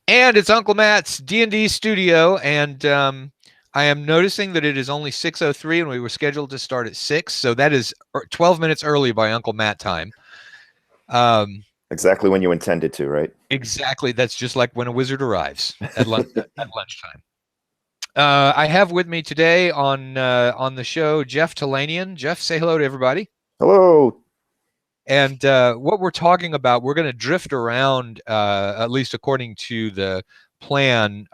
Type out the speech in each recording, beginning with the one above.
And it's Uncle Matt's D&D studio, and I am noticing that it is only 6:03, and we were scheduled to start at 6, so that is 12 minutes early by Uncle Matt time. Exactly when you intended to, right? Exactly. That's just like when a wizard arrives at lunchtime. I have with me today on the show Jeff Talanian. Jeff, say hello to everybody. Hello. And what we're talking about, we're going to drift around, at least according to the plan,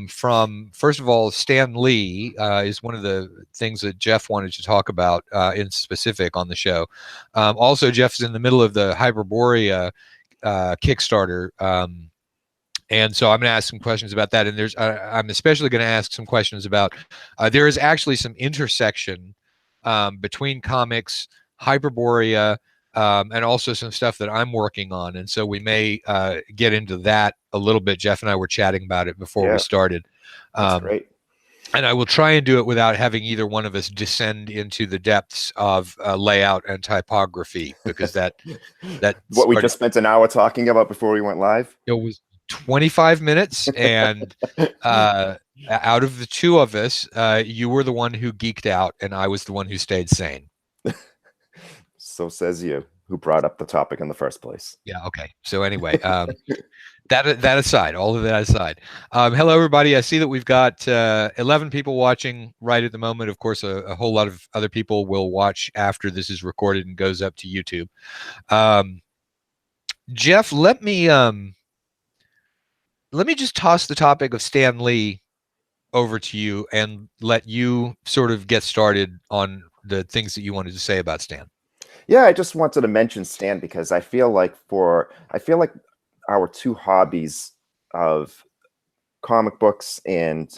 from, first of all, Stan Lee is one of the things that Jeff wanted to talk about in specific on the show. Also, Jeff's in the middle of the Hyperborea Kickstarter. And so I'm going to ask some questions about that. And I'm especially going to ask some questions about, there is actually some intersection between comics, Hyperborea, and also some stuff that I'm working on. And so we may get into that a little bit. Jeff and I were chatting about it before we started. That's great. And I will try and do it without having either one of us descend into the depths of layout and typography, because that what we just spent an hour talking about before we went live. It was 25 minutes, and out of the two of us, you were the one who geeked out, and I was the one who stayed sane. So says you, who brought up the topic in the first place. Yeah. Okay. So anyway, that aside, all of that aside, hello everybody. I see that we've got 11 people watching right at the moment. Of course, a whole lot of other people will watch after this is recorded and goes up to YouTube. Jeff, let me just toss the topic of Stan Lee over to you and let you sort of get started on the things that you wanted to say about Stan. Yeah, I just wanted to mention Stan because I feel like our two hobbies of comic books and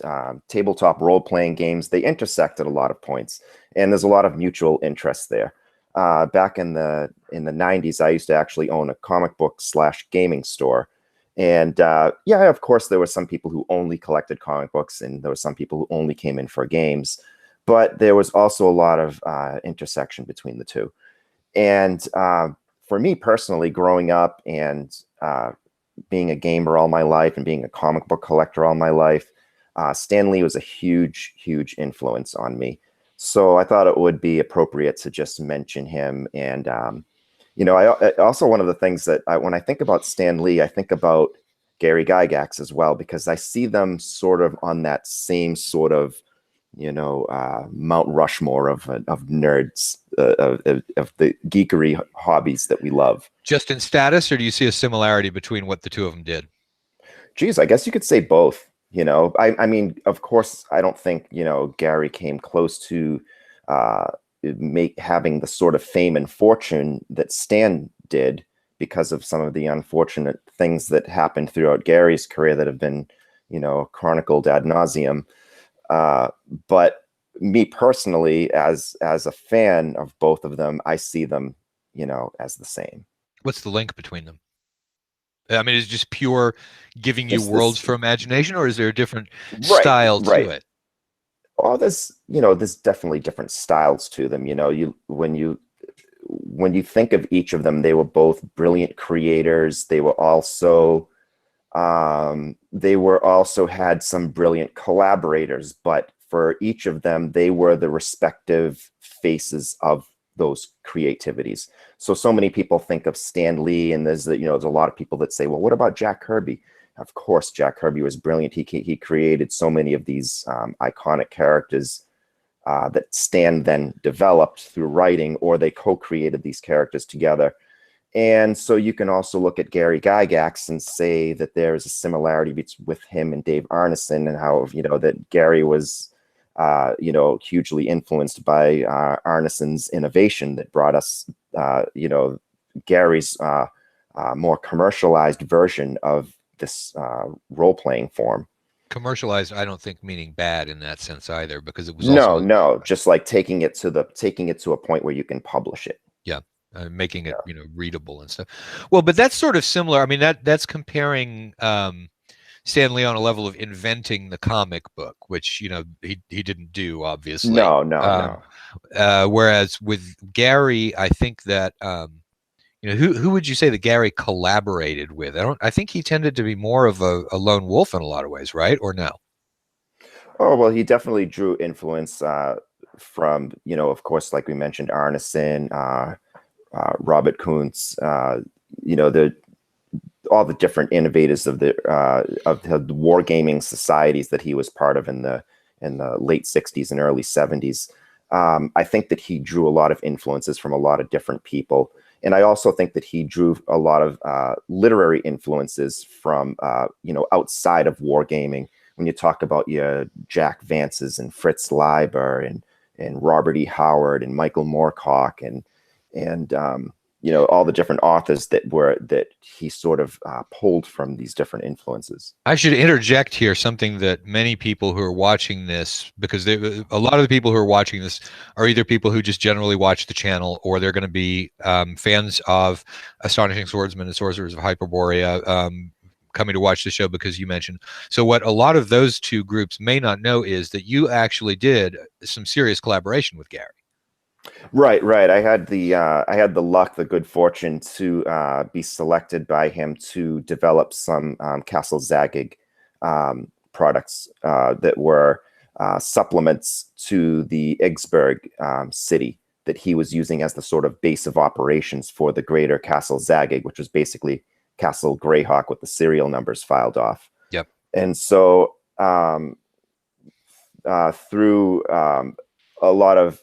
tabletop role-playing games, they intersect at a lot of points, and there's a lot of mutual interest there. Back in the 90s, I used to actually own a comic book / gaming store. And yeah, of course, there were some people who only collected comic books, and there were some people who only came in for games. But there was also a lot of intersection between the two. And for me personally, growing up and being a gamer all my life and being a comic book collector all my life, Stan Lee was a huge, huge influence on me. So I thought it would be appropriate to just mention him. And I also, one of the things that when I think about Stan Lee, I think about Gary Gygax as well, because I see them sort of on that same sort of, Mount Rushmore of nerds, of the geekery hobbies that we love. Just in status, or do you see a similarity between what the two of them did? Geez, I guess you could say both. I mean, of course, I don't think, Gary came close to having the sort of fame and fortune that Stan did, because of some of the unfortunate things that happened throughout Gary's career that have been, chronicled ad nauseum. But me personally, as a fan of both of them, I see them, as the same. What's the link between them? I mean, is it just pure giving you worlds for imagination, or is there a different style to it? Oh, there's definitely different styles to them. When you think of each of them, they were both brilliant creators. They were also had some brilliant collaborators, but for each of them, they were the respective faces of those creativities. So many people think of Stan Lee, and there's a lot of people that say, well, what about Jack Kirby? Of course, Jack Kirby was brilliant. He created so many of these iconic characters that Stan then developed through writing, or they co-created these characters together. And so you can also look at Gary Gygax and say that there is a similarity with him and Dave Arneson, and how that Gary was hugely influenced by Arneson's innovation that brought us Gary's more commercialized version of this role-playing form. Commercialized, I don't think meaning bad in that sense either, because it was just like taking it to a point where you can publish it. Yeah. Making it readable and stuff. Well, but that's sort of similar. I mean, that's comparing Stan Lee on a level of inventing the comic book, which he didn't do, obviously. No. Whereas with Gary, I think that who would you say that Gary collaborated with? I think he tended to be more of a lone wolf in a lot of ways, right? Or no? Oh, well, he definitely drew influence from, of course, like we mentioned, Arneson, Robert Kuntz, all the different innovators of the wargaming societies that he was part of in the late 60s and early 70s. I think that he drew a lot of influences from a lot of different people. And I also think that he drew a lot of literary influences from, outside of wargaming. When you talk about your Jack Vance's and Fritz Leiber and Robert E. Howard and Michael Moorcock and all the different authors that he sort of pulled from these different influences. I should interject here something that many people who are watching this, because a lot of the people who are watching this are either people who just generally watch the channel, or they're going to be fans of Astonishing Swordsmen and Sorcerers of Hyperborea, coming to watch the show because you mentioned. So what a lot of those two groups may not know is that you actually did some serious collaboration with Gary. Right. I had the luck, the good fortune to be selected by him to develop some Castle Zagig products that were supplements to the Igsburg city that he was using as the sort of base of operations for the greater Castle Zagig, which was basically Castle Greyhawk with the serial numbers filed off. Yep. And so through a lot of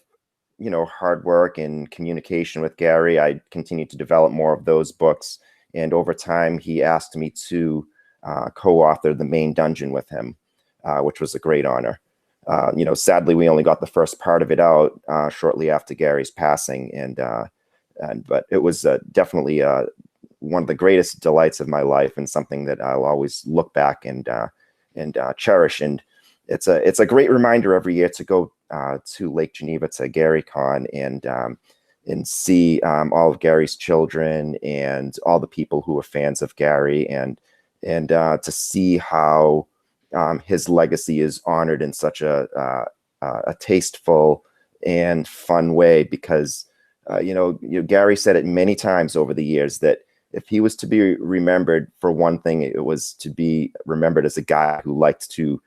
hard work and communication with Gary, I continued to develop more of those books. And over time, he asked me to co-author the main dungeon with him, which was a great honor. Sadly, we only got the first part of it out shortly after Gary's passing, but it was definitely one of the greatest delights of my life, and something that I'll always look back and cherish. And it's a great reminder every year to go to Lake Geneva to GaryCon and see all of Gary's children and all the people who are fans of Gary, and to see how his legacy is honored in such a tasteful and fun way. Because Gary said it many times over the years that if he was to be remembered for one thing, it was to be remembered as a guy who liked to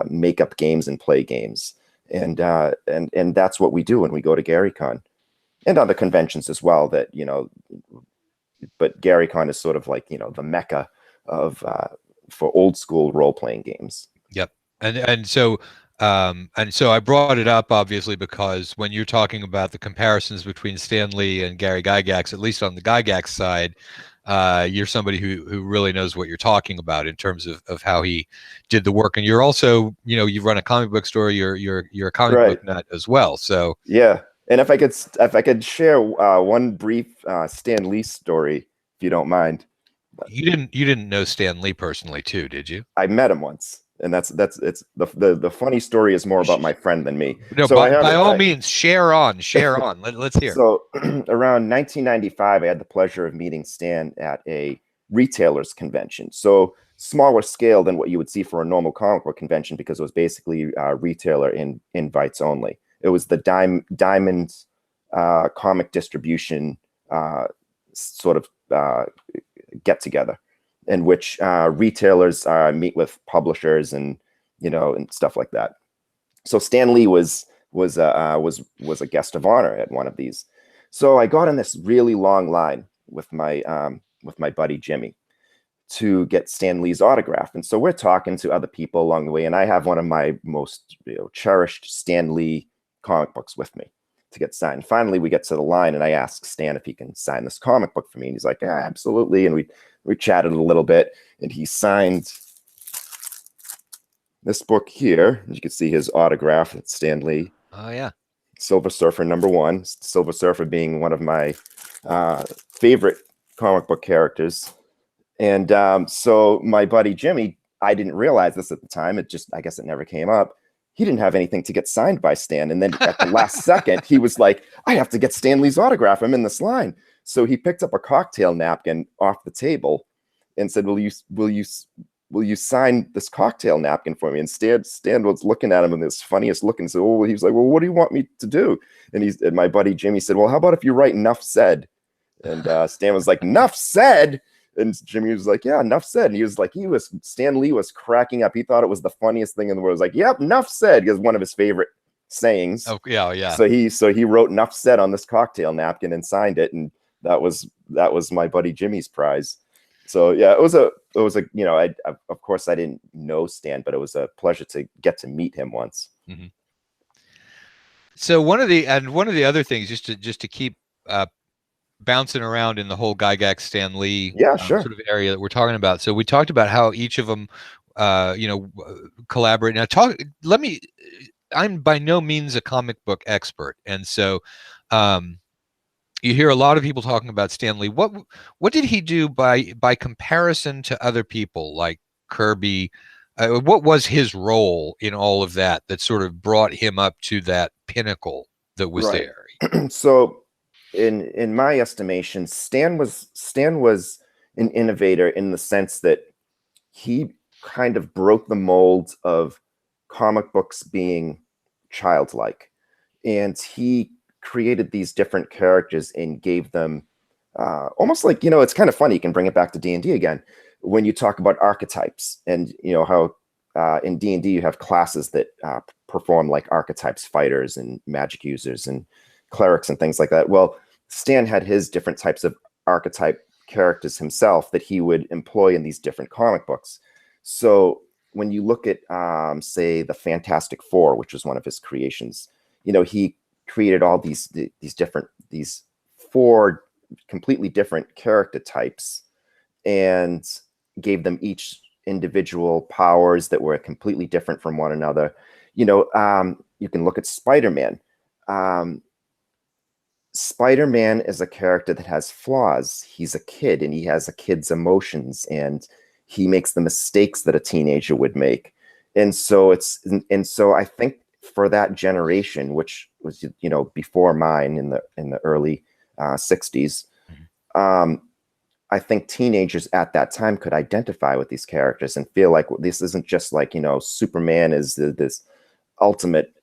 make up games and play games. And that's what we do when we go to GaryCon and other conventions as well. But GaryCon is sort of like, the mecca of for old school role playing games. Yep. And so I brought it up obviously because when you're talking about the comparisons between Stan Lee and Gary Gygax, at least on the Gygax side, you're somebody who really knows what you're talking about in terms of how he did the work. And you're also, you run a comic book store. You're a comic book nut as well. So yeah. And if I could share one brief Stan Lee story, if you don't mind. You didn't know Stan Lee personally too, did you? I met him once. And it's the funny story is more about my friend than me. No, so by all means, share on. Let's hear. So around 1995, I had the pleasure of meeting Stan at a retailers convention. So smaller scale than what you would see for a normal comic book convention, because it was basically retailer invites only. It was the Diamond comic distribution sort of get together, in which retailers meet with publishers and stuff like that. So Stan Lee was a guest of honor at one of these. So I got in this really long line with my buddy Jimmy to get Stan Lee's autograph. And so we're talking to other people along the way, and I have one of my most cherished Stan Lee comic books with me to get signed. Finally, we get to the line, and I ask Stan if he can sign this comic book for me, and he's like, "Yeah, absolutely." And we chatted a little bit, and he signed this book here. You can see his autograph. It's Stan Lee. Oh yeah. Silver Surfer #1. Silver Surfer being one of my favorite comic book characters. And so my buddy Jimmy, I didn't realize this at the time. I guess it never came up. He didn't have anything to get signed by Stan. And then at the last second, he was like, "I have to get Stan Lee's autograph. I'm in this line." So he picked up a cocktail napkin off the table and said, "Will you sign this cocktail napkin for me?" And Stan was looking at him in this funniest look and said, he was like, "Well, what do you want me to do?" And my buddy Jimmy said, "Well, how about if you write 'Nuff said' And Stan was like, "Enough said." And Jimmy was like, "Yeah, enough said." And he was like, Stan Lee was cracking up. He thought it was the funniest thing in the world. He was like, "Yep, enough said," because one of his favorite sayings. Oh yeah, yeah. So he wrote "enough said" on this cocktail napkin and signed it, and that was my buddy Jimmy's prize. So yeah, it was a you know, I of course I didn't know Stan, but it was a pleasure to get to meet him once. Mm-hmm. So one of the other things, just to keep bouncing around in the whole Gygax Stan Lee Sure. sort of area that we're talking about. So we talked about how each of them, collaborate. Now I'm by no means a comic book expert, and so you hear a lot of people talking about Stan Lee. What did he do by comparison to other people like Kirby? What was his role in all of that sort of brought him up to that pinnacle that was there? So in my estimation, Stan was an innovator in the sense that he kind of broke the mold of comic books being childlike, and he created these different characters and gave them almost like, you know, it's kind of funny. You can bring it back to D&D again when you talk about archetypes, and you know how in D&D you have classes that perform like archetypes, fighters and magic users and clerics and things like that. Well, Stan had his different types of archetype characters himself that he would employ in these different comic books. So when you look at say the Fantastic Four, which was one of his creations, you know, he created all these four completely different character types and gave them each individual powers that were completely different from one another. You know, you can look at Spider-Man. Spider-Man is a character that has flaws. He's a kid and he has a kid's emotions, and he makes the mistakes that a teenager would make. And so I think for that generation, which was, you know, before mine in the early 60s, I think teenagers at that time could identify with these characters and feel like this isn't just like, you know, Superman is this ultimate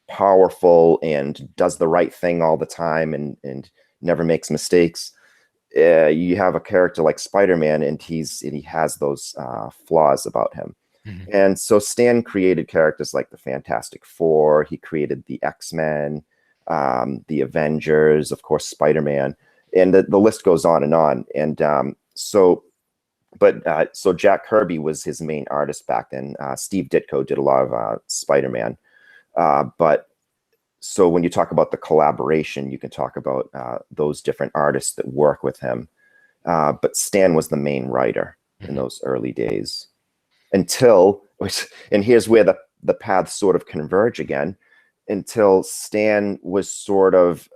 powerful and does the right thing all the time and never makes mistakes. You have a character like Spider-Man, and he has those flaws about him. Mm-hmm. And so Stan created characters like the Fantastic Four. He created the X-Men, the Avengers, of course, Spider-Man, and the list goes on and on. And so Jack Kirby was his main artist back then. Steve Ditko did a lot of Spider-Man. But so when you talk about the collaboration, you can talk about those different artists that work with him. But Stan was the main writer in those early days and here's where the paths sort of converge again, until Stan was sort of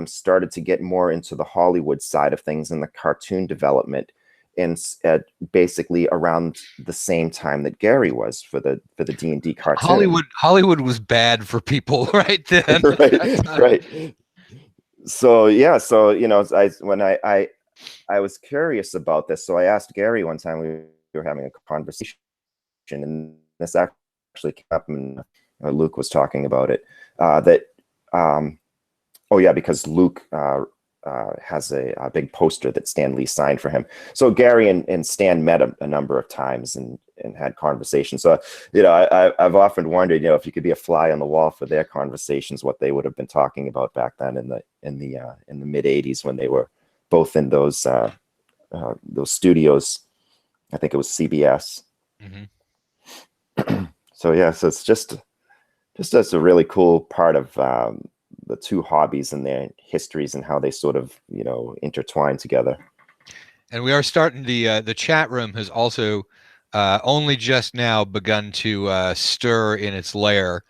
started to get more into the Hollywood side of things and the cartoon development, and basically around the same time that Gary was for the D&D cartoon. Hollywood was bad for people right then. right. So yeah, so you know, I was curious about this, so I asked Gary one time. We were having a conversation, and this actually came up, and Luke was talking about it. Because Luke has a big poster that Stan Lee signed for him. So Gary and Stan met a number of times and had conversations. So, you know, I've often wondered, you know, if you could be a fly on the wall for their conversations, what they would have been talking about back then in the mid '80s when they were both in those studios. I think it was CBS. Mm-hmm. So yeah, so it's just as a really cool part of the two hobbies and their histories and how they sort of, you know, intertwine together. And we are starting the chat room has also only just now begun to stir in its lair.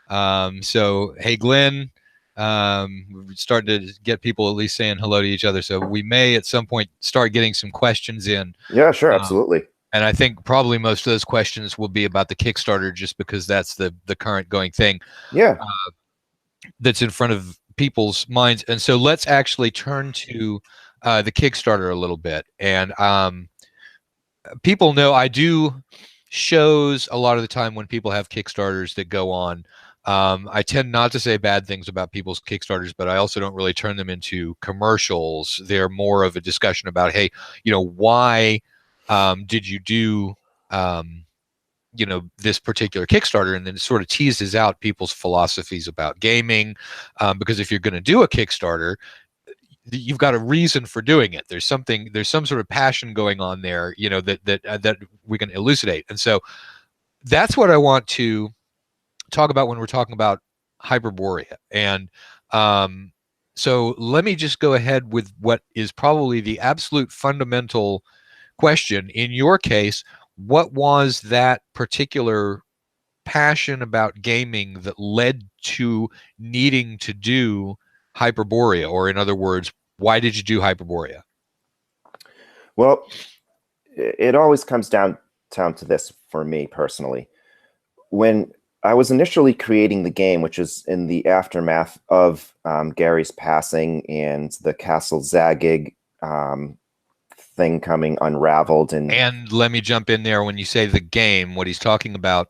So hey, Glenn, we're starting to get people at least saying hello to each other. So we may at some point start getting some questions in. Yeah, sure, absolutely. And I think probably most of those questions will be about the Kickstarter, just because that's the current going thing. Yeah. That's in front of people's minds. And so let's actually turn to the Kickstarter a little bit. And people know I do shows a lot of the time when people have Kickstarters that go on. I tend not to say bad things about people's Kickstarters, but I also don't really turn them into commercials. They're more of a discussion about, hey, why did you do this particular Kickstarter, and then it sort of teases out people's philosophies about gaming, because if you're going to do a Kickstarter, you've got a reason for doing it. There's some sort of passion going on there, that we can elucidate. And so that's what I want to talk about when we're talking about Hyperborea. And so let me just go ahead with what is probably the absolute fundamental question. In your case, what was that particular passion about gaming that led to needing to do Hyperborea? Or in other words, why did you do Hyperborea? Well, it always comes down to this for me personally. When I was initially creating the game, which is in the aftermath of Gary's passing and the Castle Zagig thing coming unraveled. And let me jump in there. When you say the game, what he's talking about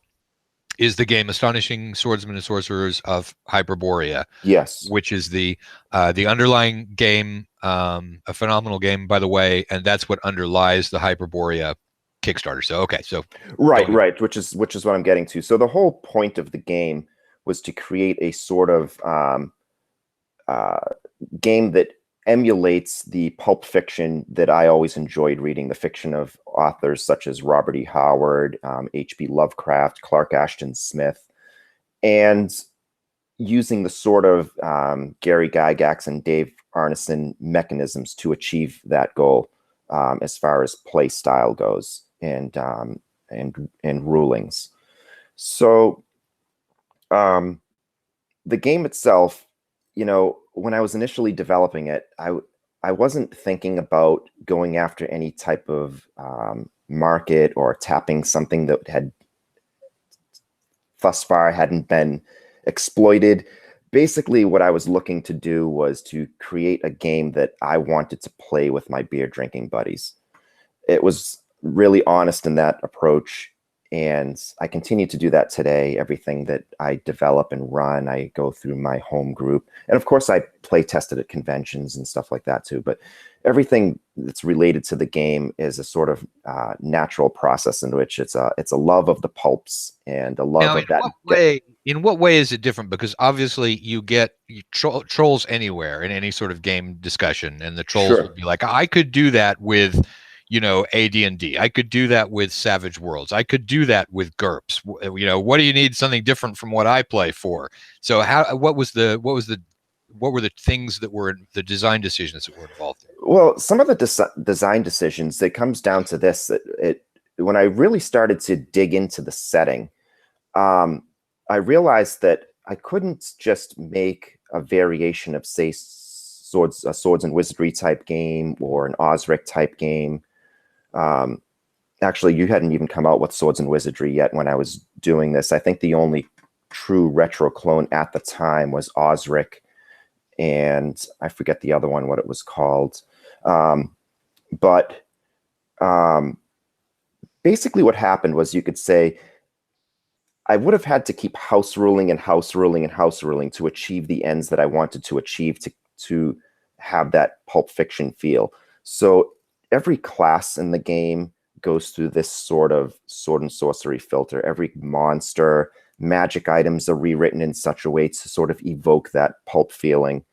is the game Astonishing Swordsmen and Sorcerers of Hyperborea. Yes. Which is the underlying game, a phenomenal game, by the way, and that's what underlies the Hyperborea Kickstarter. So okay, so right, which is what I'm getting to. So the whole point of the game was to create a sort of game that emulates the pulp fiction that I always enjoyed reading, the fiction of authors such as Robert E. Howard, H.P. Lovecraft, Clark Ashton Smith, and using the sort of Gary Gygax and Dave Arneson mechanisms to achieve that goal, as far as play style goes and rulings. So the game itself, when I was initially developing it, I wasn't thinking about going after any type of market or tapping something that had thus far hadn't been exploited. Basically, what I was looking to do was to create a game that I wanted to play with my beer drinking buddies. It was really honest in that approach, and I continue to do that today. Everything that I develop and run, I go through my home group. And of course, I play tested at conventions and stuff like that too. But everything that's related to the game is a sort of natural process in which it's a love of the pulps and a love of that. In what way is it different? Because obviously you get trolls anywhere in any sort of game discussion, and the trolls will be like, I could do that with AD&D. I could do that with Savage Worlds. I could do that with GURPS. What do you need something different from what I play for? So what were the things that were the design decisions that were involved there? Well, some of the design decisions, it comes down to this, that when I really started to dig into the setting, I realized that I couldn't just make a variation of, say, a swords and wizardry type game or an Osric type game. Actually, you hadn't even come out with Swords and Wizardry yet when I was doing this. I think the only true retro clone at the time was Osric, and I forget the other one, what it was called. But basically what happened was, you could say, I would have had to keep house ruling and house ruling and house ruling to achieve the ends that I wanted to achieve, to have that pulp fiction feel. So every class in the game goes through this sort of sword and sorcery filter. Every monster, magic items are rewritten in such a way to sort of evoke that pulp feeling.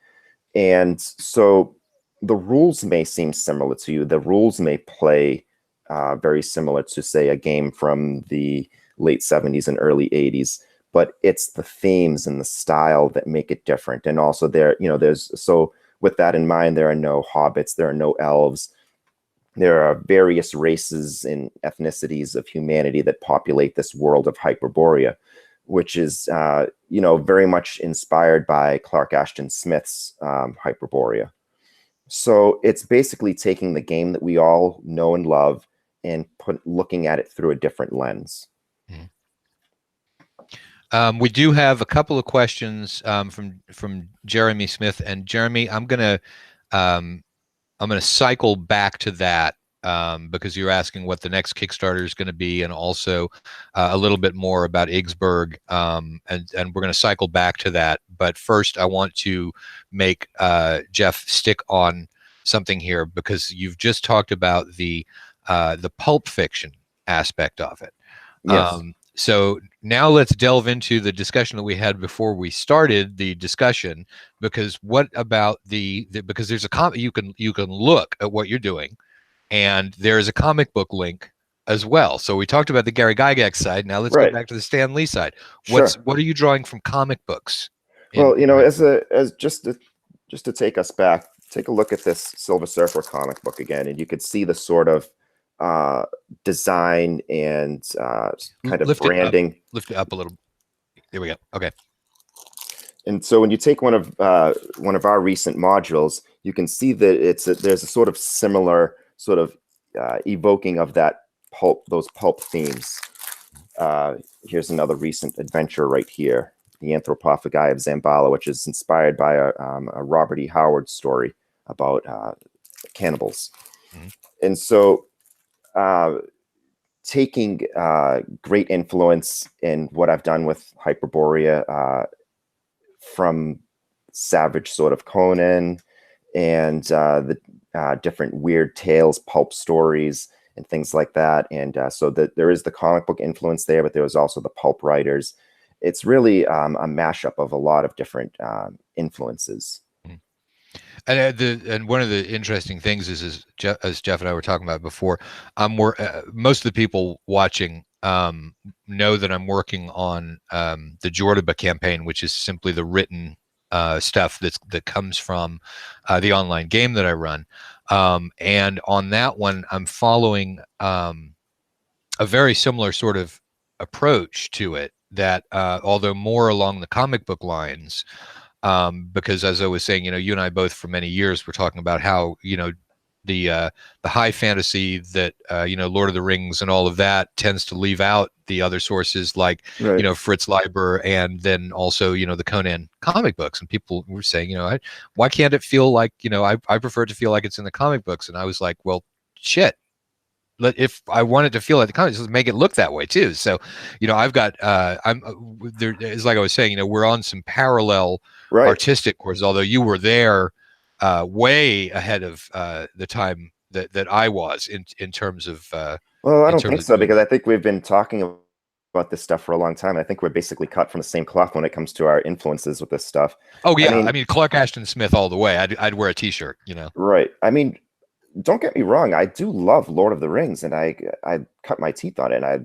And so the rules may seem similar to you. The rules may play very similar to, say, a game from the late 70s and early 80s, but it's the themes and the style that make it different. And also so with that in mind, there are no hobbits, there are no elves. There are various races and ethnicities of humanity that populate this world of Hyperborea, which is, very much inspired by Clark Ashton Smith's Hyperborea. So it's basically taking the game that we all know and love and looking at it through a different lens. We do have a couple of questions from Jeremy Smith, and Jeremy, I'm gonna cycle back to that because you're asking what the next Kickstarter is going to be, and also a little bit more about Iggsburg, and we're going to cycle back to that. But first, I want to make Jeff stick on something here, because you've just talked about the pulp fiction aspect of it. Yes. So now let's delve into the discussion that we had before we started the discussion, because what about because there's a you can look at what you're doing, and there is a comic book link as well. So we talked about the Gary Gygax side. Now let's go back to the Stan Lee side. Sure. What are you drawing from comic books? Well, you know, as just to take us back, take a look at this Silver Surfer comic book again, and you could see the sort of design and kind of branding. Lift it up a little. There we go. Okay. And so when you take one of our recent modules, you can see that there's a sort of similar sort of evoking of those pulp themes. Here's another recent adventure right here, The Anthropophagi of Zambala, which is inspired by a Robert E. Howard story about cannibals. Mm-hmm. And so taking great influence in what I've done with Hyperborea, from Savage sort of Conan, and the different weird tales, pulp stories, and things like that. And so there is the comic book influence there, but there was also the pulp writers. It's really a mashup of a lot of different influences. And one of the interesting things is as Jeff and I were talking about before, most of the people watching know that I'm working on the Jordiba campaign, which is simply the written stuff that comes from the online game that I run. And on that one, I'm following a very similar sort of approach to it, that although more along the comic book lines, because as I was saying, you and I both for many years were talking about how, the high fantasy that, Lord of the Rings and all of that tends to leave out the other sources like, right. Fritz Leiber, and then also, the Conan comic books. And people were saying, why can't it feel like, I prefer it to feel like it's in the comic books. And I was like, well, shit. If I wanted to feel like the comics, let's make it look that way too. So, I've got, there is, like I was saying, we're on some parallel artistic courses, although you were there way ahead of the time that I was in terms of. Well, I don't think so, because I think we've been talking about this stuff for a long time. I think we're basically cut from the same cloth when it comes to our influences with this stuff. Oh yeah, I mean Clark Ashton Smith all the way. I'd wear a T-shirt, Right. I mean, don't get me wrong. I do love Lord of the Rings, and I cut my teeth on it. And I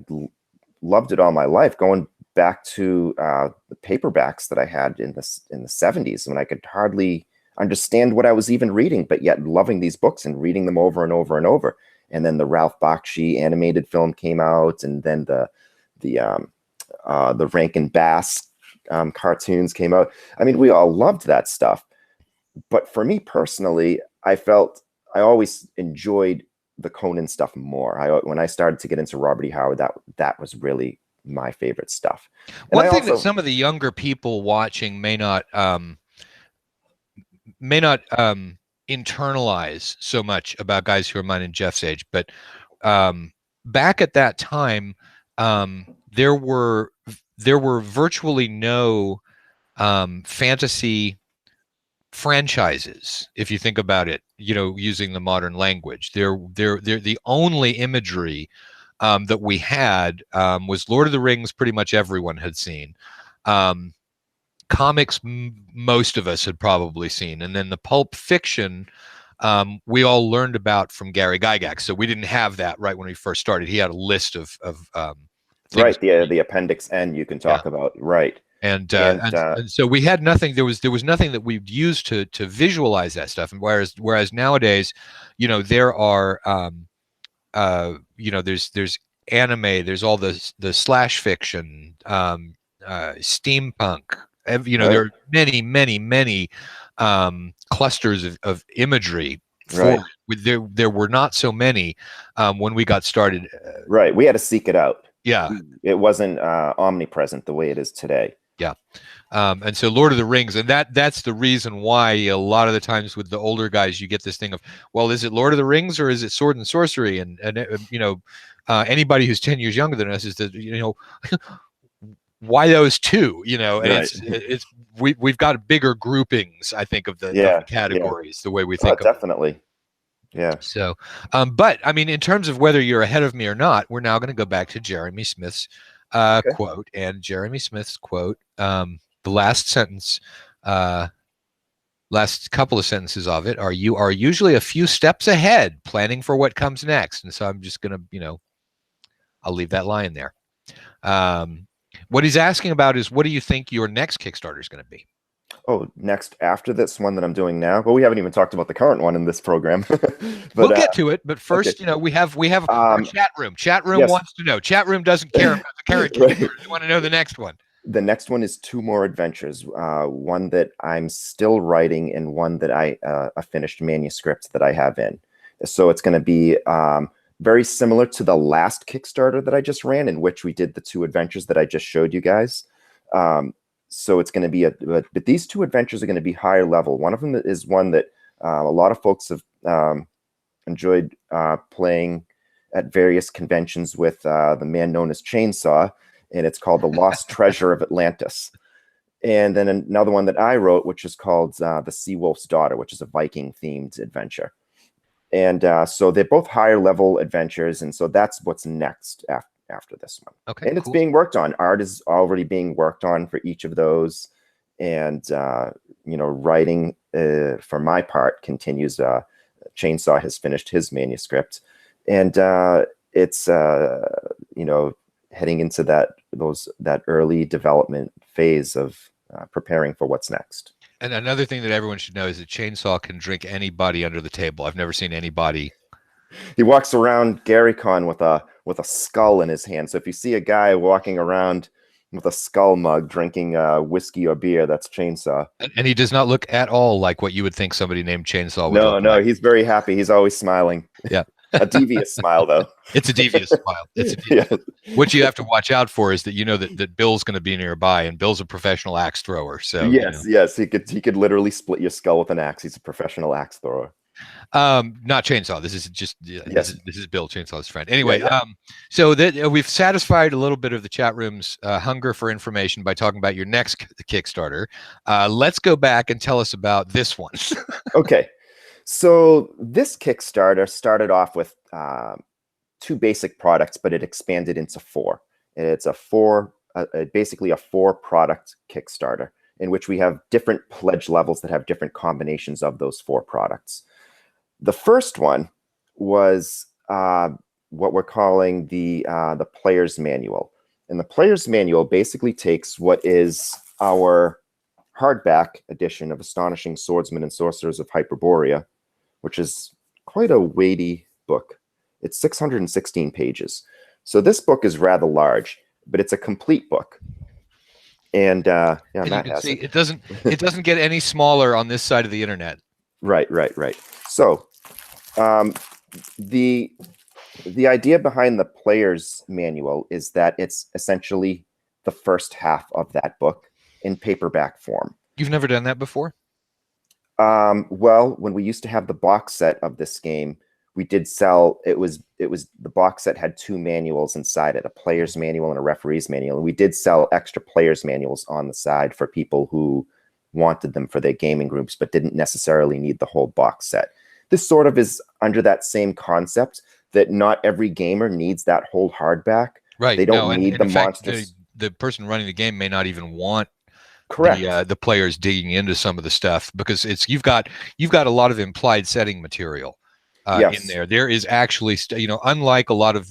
loved it all my life, going back to the paperbacks that I had in the 70s, when I could hardly understand what I was even reading, but yet loving these books and reading them over and over and over. And then the Ralph Bakshi animated film came out, and then the Rankin Bass cartoons came out. I mean, we all loved that stuff. But for me personally, I felt I always enjoyed the Conan stuff more. When I started to get into Robert E. Howard, that was really my favorite stuff. And one thing that some of the younger people watching may not internalize so much about guys who are mine and Jeff's age, but back at that time, there were virtually no fantasy franchises, if you think about it, using the modern language. They're the only imagery that we had was Lord of the Rings. Pretty much everyone had seen. Comics, most of us had probably seen, and then the pulp fiction we all learned about from Gary Gygax. So we didn't have that right when we first started. He had a list of right, the appendix N you can talk about, right. And so we had nothing. There was nothing that we'd use to visualize that stuff. And whereas nowadays, there are there's anime, there's all the slash fiction, steampunk. There are many clusters of imagery. There were not so many when we got started. Right, we had to seek it out. Yeah, it wasn't omnipresent the way it is today. Yeah. And so Lord of the Rings, and that's the reason why a lot of the times with the older guys, you get this thing of, well, is it Lord of the Rings or is it Sword and Sorcery? And anybody who's 10 years younger than us is that, why those two, and Right. we've got bigger groupings, I think, of the Yeah. categories, the way we Oh, think of them. definitely. Yeah. So, but I mean, in terms of whether you're ahead of me or not, we're now going to go back to Jeremy Smith's Okay. quote. And Jeremy Smith's quote, the last sentence, last couple of sentences of it are, "You are usually a few steps ahead, planning for what comes next." And so I'm just going to, I'll leave that line there. What he's asking about is, what do you think your next Kickstarter is going to be? Oh, next after this one that I'm doing now. Well, we haven't even talked about the current one in this program. But we'll get to it. But first, okay. we have our chat room. Chat room yes. wants to know. Chat room doesn't care about the current Kickstarter. They want to know the next one. The next one is 2 more adventures. One that I'm still writing and one that a finished manuscript that I have in. So it's going to be very similar to the last Kickstarter that I just ran, in which we did the 2 adventures that I just showed you guys. So it's going to be but these 2 adventures are going to be higher level. One of them is one that a lot of folks have enjoyed playing at various conventions with the man known as Chainsaw, and it's called The Lost Treasure of Atlantis. And then another one that I wrote, which is called The Sea Wolf's Daughter, which is a Viking-themed adventure. And so they're both higher level adventures, and so that's what's next after this one. Okay, and it's being worked on. Art is already being worked on for each of those, and writing for my part continues. Chainsaw has finished his manuscript, and it's heading into that early development phase of preparing for what's next. And another thing that everyone should know is that Chainsaw can drink anybody under the table. I've never seen anybody. He walks around GaryCon with a skull in his hand. So if you see a guy walking around with a skull mug drinking whiskey or beer, that's Chainsaw. And he does not look at all like what you would think somebody named Chainsaw would look No, like. He's very happy. He's always smiling. Yeah. A devious smile, though. It's a devious smile. It's a devious. Yeah. What you have to watch out for is that that Bill's going to be nearby, and Bill's a professional axe thrower. So yes, he could literally split your skull with an axe. He's a professional axe thrower. Not Chainsaw. This is just this is Bill, Chainsaw's friend. Anyway, so that we've satisfied a little bit of the chat room's hunger for information by talking about your next Kickstarter. Let's go back and tell us about this one. Okay. So this Kickstarter started off with 2 basic products, but it expanded into 4. It's basically a 4-product Kickstarter in which we have different pledge levels that have different combinations of those 4 products. The first one was what we're calling the Player's Manual. And the Player's Manual basically takes what is our hardback edition of Astonishing Swordsmen and Sorcerers of Hyperborea, which is quite a weighty book. It's 616 pages. So this book is rather large, but it's a complete book. And Matt has it. It doesn't get any smaller on this side of the internet. Right. So the idea behind the Player's Manual is that it's essentially the first half of that book in paperback form. You've never done that before? Well, when we used to have the box set of this game, we did sell, it was the box set had 2 manuals inside it, a player's manual and a referee's manual. And we did sell extra player's manuals on the side for people who wanted them for their gaming groups, but didn't necessarily need the whole box set. This sort of is under that same concept that not every gamer needs that whole hardback. Right. They don't need the monsters. The person running the game may not even want correct the players digging into some of the stuff, because you've got a lot of implied setting material in there. There is actually unlike a lot of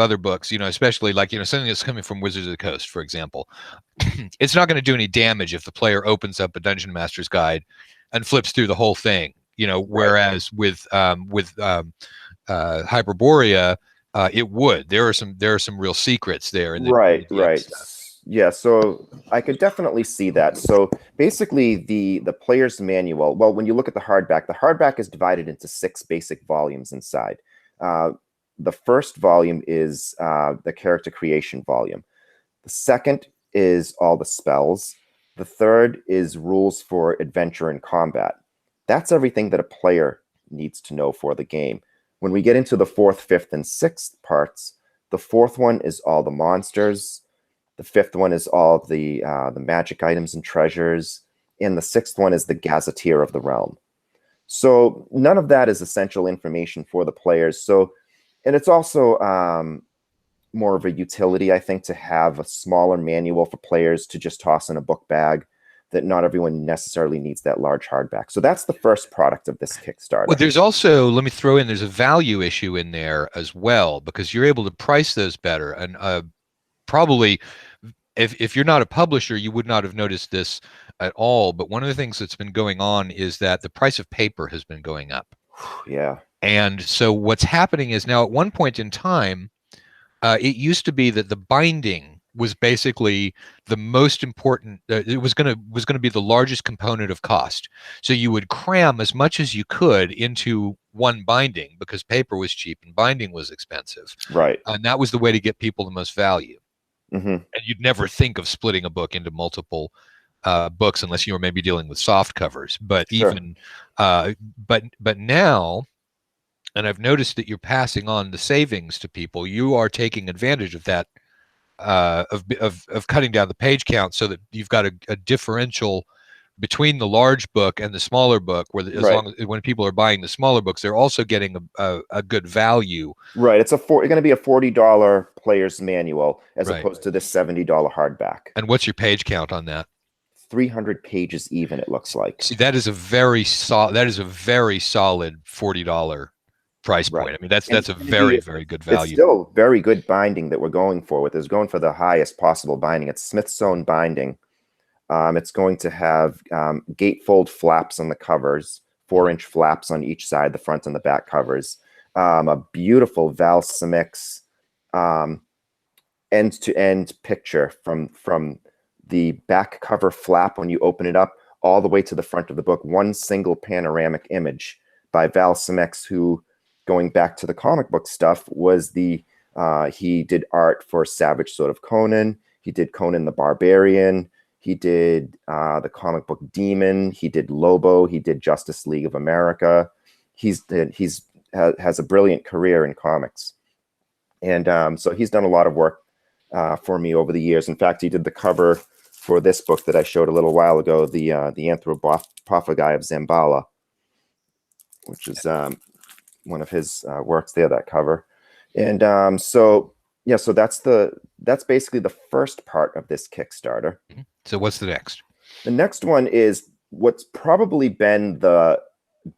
other books, especially like something that's coming from Wizards of the Coast, for example, it's not going to do any damage if the player opens up a Dungeon Master's Guide and flips through the whole thing. Whereas with Hyperborea, it would. There are some real secrets there. Right. Yeah, so I could definitely see that. So basically, the Player's Manual, well, when you look at the hardback is divided into 6 basic volumes inside. The first volume is the character creation volume. The second is all the spells. The third is rules for adventure and combat. That's everything that a player needs to know for the game. When we get into the fourth, fifth, and sixth parts, the fourth one is all the monsters. The fifth one is all the magic items and treasures. And the sixth one is the gazetteer of the realm. So none of that is essential information for the players. So, and it's also more of a utility, I think, to have a smaller manual for players to just toss in a book bag, that not everyone necessarily needs that large hardback. So that's the first product of this Kickstarter. Well, there's also, let me throw in, there's a value issue in there as well, because you're able to price those better. And probably, if you're not a publisher, you would not have noticed this at all. But one of the things that's been going on is that the price of paper has been going up. Yeah. And so what's happening is now, at one point in time, it used to be that the binding was basically the most important. It was going to be the largest component of cost. So you would cram as much as you could into one binding, because paper was cheap and binding was expensive. Right. And that was the way to get people the most value. Mm-hmm. And you'd never think of splitting a book into multiple books unless you were maybe dealing with soft covers. But Sure. even but now, and I've noticed that you're passing on the savings to people. You are taking advantage of that, of cutting down the page count, so that you've got a differential between the large book and the smaller book, where as Right. long as when people are buying the smaller books, they're also getting a good value. Right. It's going to be a $40 player's manual as Right. opposed to this $70 hardback. And what's your page count on that? 300 pages even, it looks like. See, that is a very solid $40 price point. Right. I mean, that's a very, very good value. It's still very good binding that we're going for with. It's going for the highest possible binding. It's Smithsonian binding. It's going to have gatefold flaps on the covers, 4-inch flaps on each side, the front and the back covers. A beautiful Val Simix end-to-end picture from the back cover flap when you open it up all the way to the front of the book. One single panoramic image by Val Simix, who, going back to the comic book stuff, was he did art for Savage Sword of Conan. He did Conan the Barbarian. He did the comic book Demon. He did Lobo. He did Justice League of America. Has a brilliant career in comics. And so he's done a lot of work for me over the years. In fact, he did the cover for this book that I showed a little while ago, the Anthropophagi of Zambala, which is one of his works there, that cover. And so that's basically the first part of this Kickstarter. So what's the next? The next one is what's probably been the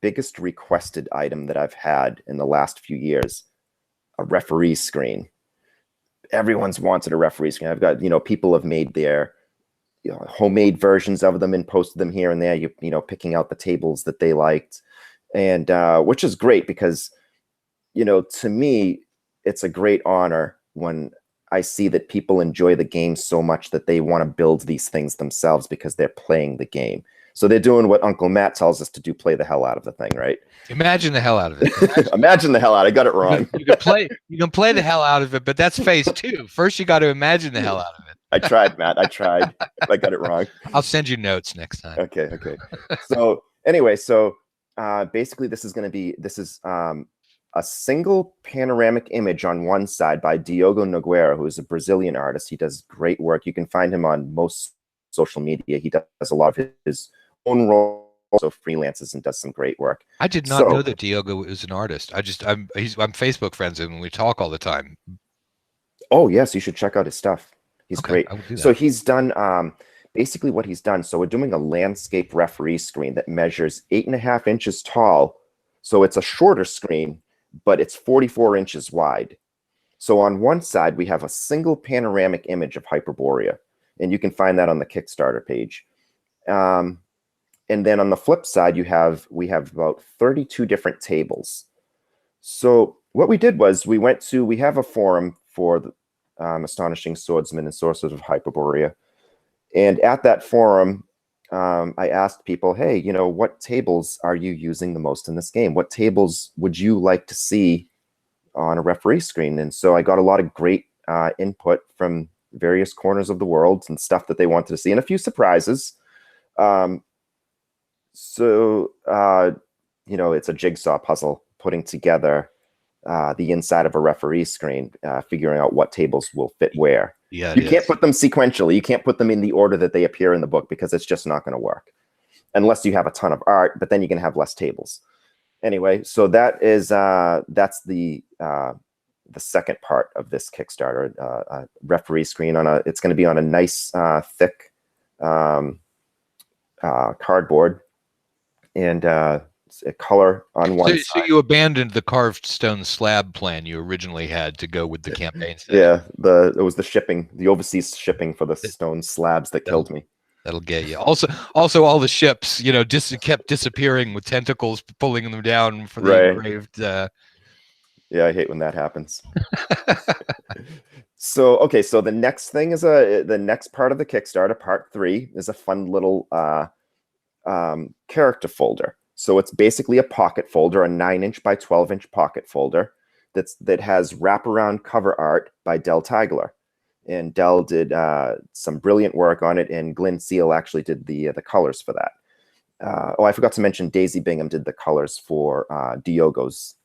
biggest requested item that I've had in the last few years: a referee screen. Everyone's wanted a referee screen. I've got, people have made their homemade versions of them and posted them here and there, picking out the tables that they liked. And which is great, because, to me, it's a great honor when I see that people enjoy the game so much that they want to build these things themselves because they're playing the game. So they're doing what Uncle Matt tells us to do: play the hell out of the thing, right? Imagine the hell out of it. Imagine the hell out. I got it wrong. You can play the hell out of it, but that's phase 2. First, you got to imagine the hell out of it. I tried, Matt. I tried. I got it wrong. I'll send you notes next time. Okay. So anyway, basically this is a single panoramic image on one side by Diogo Nogueira, who is a Brazilian artist. He does great work. You can find him on most social media. He does a lot of his own roles, also freelances, and does some great work. I did not know that Diogo is an artist. I'm Facebook friends with him and we talk all the time. Oh yes, you should check out his stuff. He's great. So he's done basically what he's done. So we're doing a landscape referee screen that measures 8.5 inches tall. So it's a shorter screen, but it's 44 inches wide. So on one side, we have a single panoramic image of Hyperborea, and you can find that on the Kickstarter page. And then on the flip side, we have about 32 different tables. So what we did was we have a forum for the Astonishing Swordsmen and Sorcerers of Hyperborea. And at that forum, I asked people, hey, what tables are you using the most in this game? What tables would you like to see on a referee screen? And so I got a lot of great input from various corners of the world and stuff that they wanted to see, and a few surprises. So it's a jigsaw puzzle putting together the inside of a referee screen, figuring out what tables will fit where. Yeah, you can't put them sequentially. You can't put them in the order that they appear in the book because it's just not going to work unless you have a ton of art, but then you can have less tables. Anyway, so that's the second part of this Kickstarter, a referee screen it's going to be on a nice thick cardboard, and a color on one side. So you abandoned the carved stone slab plan you originally had to go with the campaign setting. Yeah, it was the shipping, the overseas shipping for the stone slabs that killed me. That'll get you. Also, all the ships, kept disappearing with tentacles pulling them down for the engraved. Yeah, I hate when that happens. So the next thing is the next part of the Kickstarter, part 3, is a fun little character folder. So it's basically a pocket folder, a 9-inch by 12-inch pocket folder that has wraparound cover art by Del Tigler. And Del did some brilliant work on it, and Glenn Seal actually did the colors for that. I forgot to mention Daisy Bingham did the colors for Diogo's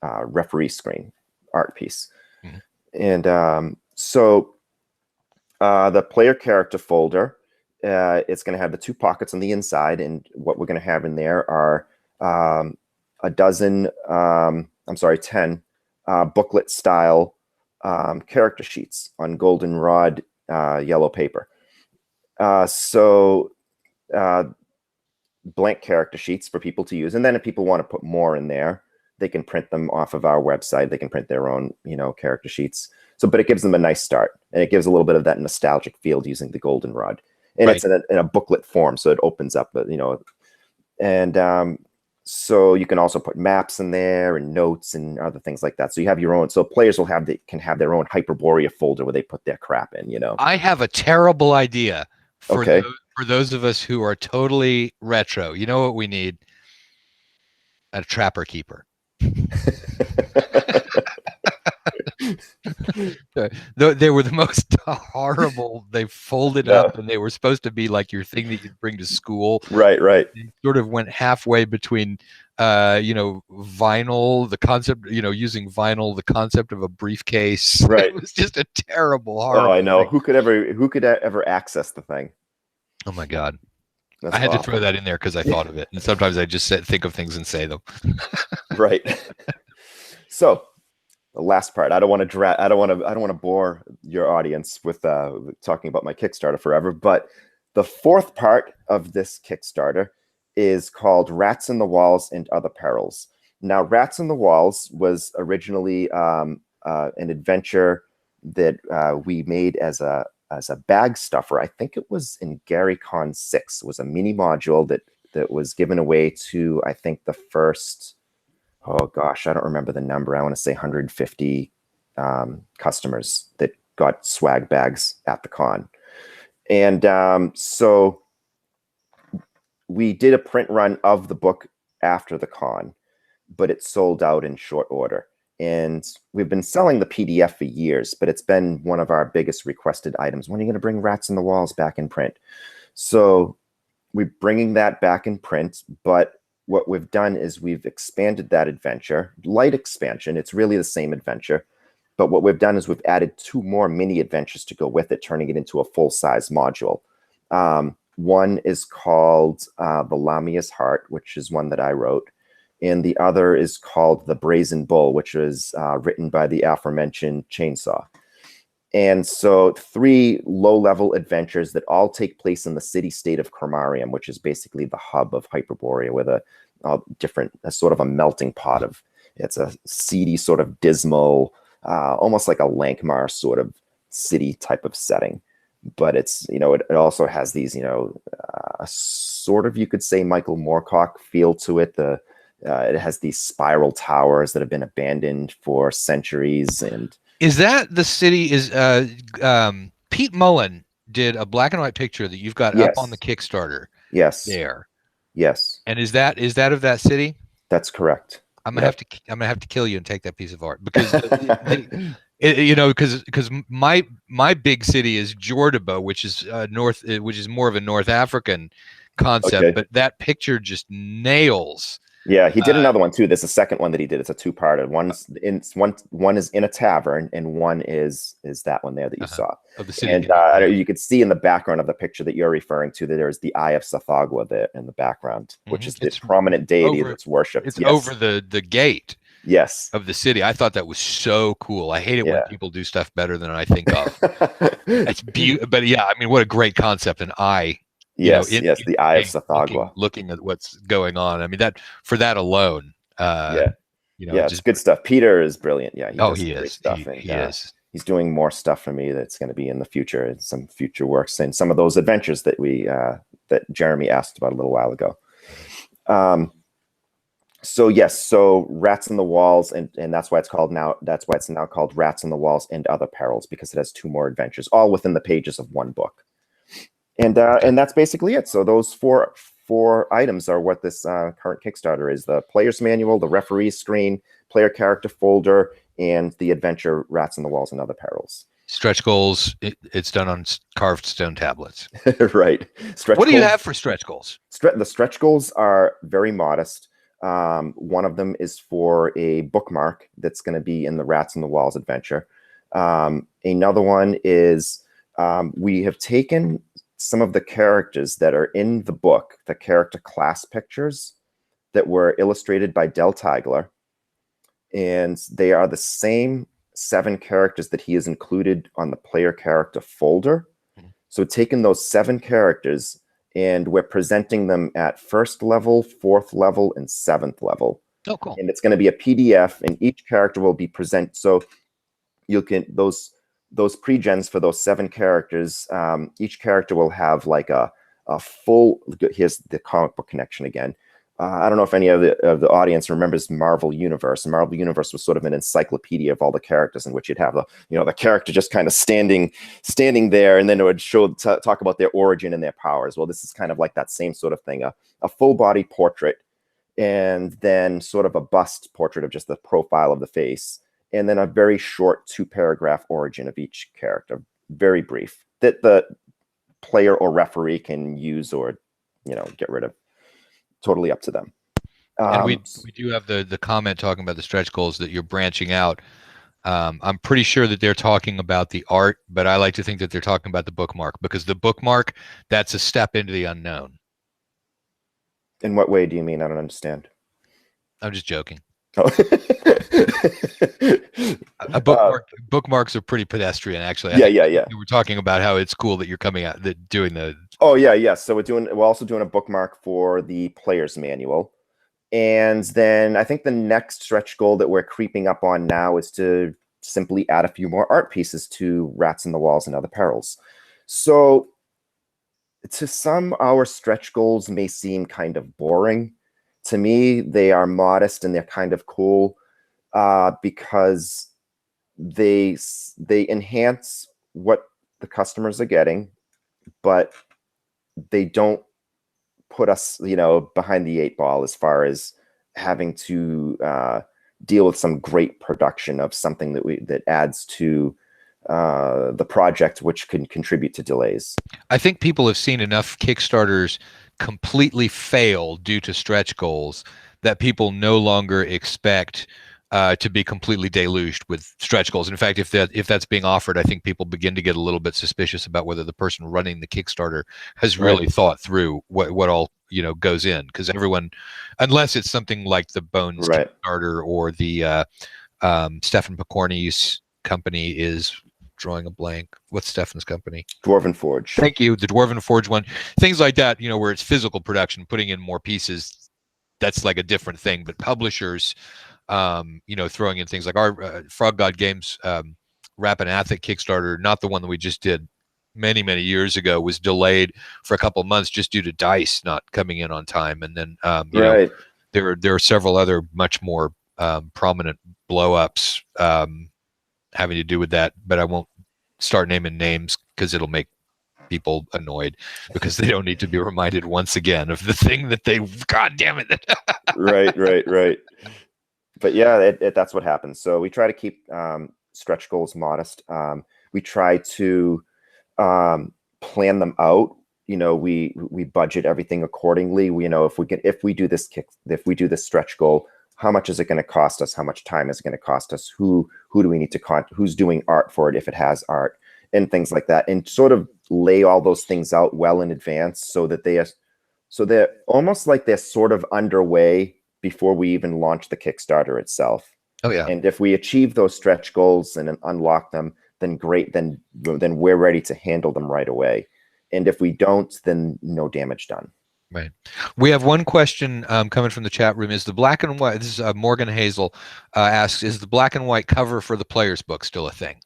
referee screen art piece. Mm-hmm. And so the player character folder, it's going to have the 2 pockets on the inside, and what we're going to have in there are 10 booklet style character sheets on goldenrod yellow paper. Blank character sheets for people to use, and then if people want to put more in there, they can print them off of our website. They can print their own, character sheets. But it gives them a nice start, and it gives a little bit of that nostalgic feel using the goldenrod. And It's in a booklet form, so it opens up, and so you can also put maps in there and notes and other things like that. So you have your own. So players can have their own Hyperborea folder where they put their crap in. I have a terrible idea for those of us who are totally retro. You know what we need? A trapper keeper. They were the most horrible. They folded up, and they were supposed to be like your thing that you'd bring to school. Right. They sort of went halfway between, vinyl, the concept, using vinyl, the concept of a briefcase. Right. It was just a terrible, horrible. Oh, I know. Thing. Who could ever access the thing? Oh my God. That's I had awful. to throw that in there because I thought of it, and sometimes I just think of things and say them. Right. So the last part. I don't want to bore your audience with talking about my Kickstarter forever. But the fourth part of this Kickstarter is called Rats in the Walls and Other Perils. Now, Rats in the Walls was originally an adventure that we made as a bag stuffer. I think it was in Gary Con 6. It was a mini module that was given away to, I think, the first, oh gosh, I don't remember the number. I want to say 150 customers that got swag bags at the con. And so we did a print run of the book after the con, but it sold out in short order. And we've been selling the PDF for years, but it's been one of our biggest requested items. When are you going to bring Rats in the Walls back in print? So we're bringing that back in print, but what we've done is we've expanded that adventure, light expansion. It's really the same adventure, but what we've done is we've added 2 more mini adventures to go with it, turning it into a full-size module. One is called The Lamia's Heart, which is one that I wrote. And the other is called The Brazen Bull, which was written by the aforementioned Chainsaw. And so 3 low-level adventures that all take place in the city-state of Cromarium, which is basically the hub of Hyperborea, with a sort of a melting pot of, it's a seedy, sort of dismal, almost like a Lankmar sort of city type of setting. But it's, it also has these, sort of, you could say, Michael Moorcock feel to it. It has these spiral towers that have been abandoned for centuries. And is that the city? Is Pete Mullen did a black and white picture that you've got up on the Kickstarter? Yes. There. Yes. And is that of that city? That's correct. I'm gonna have to kill you and take that piece of art because you know, because my big city is Jordan, which is which is more of a North African concept, Okay. but that picture just nails. Yeah, he did another one too. There's a second one that he did. It's a two-parter. One is in a tavern, and one is that one there that you saw. Of the city. And you could see in the background of the picture that you're referring to that there's the Eye of Sathagwa there in the background, which is the prominent deity that's worshipped. It's over the gate. Yes. Of the city. I thought that was so cool. I hate it when people do stuff better than I think of. It's beautiful, but yeah, I mean, what a great concept. An eye. Yes, the Eye of Sathagwa. Looking at what's going on. I mean, that for that alone. You know, it's good stuff. Peter is brilliant. Yeah, he is. Stuff. He is. He's doing more stuff for me that's going to be in the future, and some future works, and some of those adventures that that Jeremy asked about a little while ago. So Rats in the Walls, and that's why it's now called Rats in the Walls and Other Perils, because it has 2 more adventures, all within the pages of one book. And that's basically it. So those four items are what this current Kickstarter is: the player's manual, the referee screen, player character folder, and the adventure Rats in the Walls and Other Perils. Stretch goals. It's done on carved stone tablets. Right. What do you have for stretch goals? The stretch goals are very modest. One of them is for a bookmark that's going to be in the Rats in the Walls adventure. Another one is we have taken some of the characters that are in the book, the character class pictures that were illustrated by Del Tigler, and they are the same 7 characters that he has included on the player character folder. So taking those 7 characters, and we're presenting them at 1st level, 4th level, and 7th level. Oh, cool. And it's going to be a PDF, and each character will be present. So you can those pre-gens for those 7 characters, each character will have like a full, here's the comic book connection again. I don't know if any of the audience remembers Marvel Universe. Marvel Universe was sort of an encyclopedia of all the characters, in which you'd have the character just kind of standing there, and then it would talk about their origin and their powers. Well, this is kind of like that same sort of thing, a full body portrait, and then sort of a bust portrait of just the profile of the face, and then a very short 2-paragraph origin of each character, very brief, that the player or referee can use or get rid of. Totally up to them. And we do have the comment talking about the stretch goals that you're branching out. I'm pretty sure that they're talking about the art, but I like to think that they're talking about the bookmark, because the bookmark, that's a step into the unknown. In what way do you mean? I don't understand. I'm just joking. Oh. Bookmarks are pretty pedestrian, actually. Yeah. We're talking about how it's cool that you're coming out, doing the. Oh yeah. So we're also doing a bookmark for the player's manual, and then I think the next stretch goal that we're creeping up on now is to simply add a few more art pieces to Rats in the Walls and Other Perils. So to some, our stretch goals may seem kind of boring. To me, they are modest and they're kind of cool because they enhance what the customers are getting, but they don't put us, behind the 8 ball as far as having to deal with some great production of something that adds to the project, which can contribute to delays. I think people have seen enough Kickstarters completely fail due to stretch goals that people no longer expect to be completely deluged with stretch goals. In fact, if that's being offered, I think people begin to get a little bit suspicious about whether the person running the Kickstarter has really thought through what all goes in, because everyone, unless it's something like the Bones Kickstarter or the Stefan Picorni's company is drawing a blank. What's Stefan's company? Dwarven Forge. Thank you. The Dwarven Forge one. Things like that, where it's physical production, putting in more pieces, that's like a different thing. But publishers, throwing in things like our Frog God Games Rappanathic Kickstarter, not the one that we just did many, many years ago, was delayed for a couple of months just due to dice not coming in on time. And then, there are several other much more prominent blow-ups having to do with that, but I won't start naming names because it'll make people annoyed, because they don't need to be reminded once again of the thing that they, God damn it. Right. But yeah, that's what happens. So we try to keep stretch goals modest. We try to plan them out. We budget everything accordingly. If we do this stretch goal, how much is it going to cost us? How much time is it going to cost us? Who do we need to who's doing art for it if it has art, and things like that, and sort of lay all those things out well in advance so that they're almost like they're sort of underway before we even launch the Kickstarter itself. Oh yeah. And if we achieve those stretch goals and unlock them, then great. Then we're ready to handle them right away. And if we don't, then no damage done. Right. We have one question coming from the chat room. Is the black and white? This is Morgan Hazel asks: is the black and white cover for the player's book still a thing?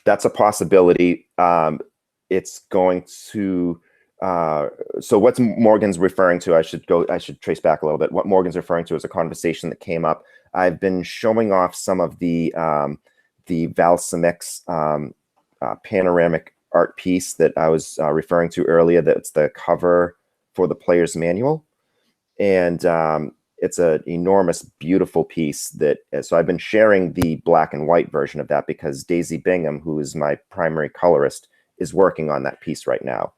That's a possibility. It's going to. So what Morgan's referring to, I should trace back a little bit. What Morgan's referring to is a conversation that came up. I've been showing off some of the Valsimix panoramic art piece that I was referring to earlier. That's the cover for the player's manual. And it's an enormous, beautiful piece so I've been sharing the black and white version of that because Daisy Bingham, who is my primary colorist, is working on that piece right now.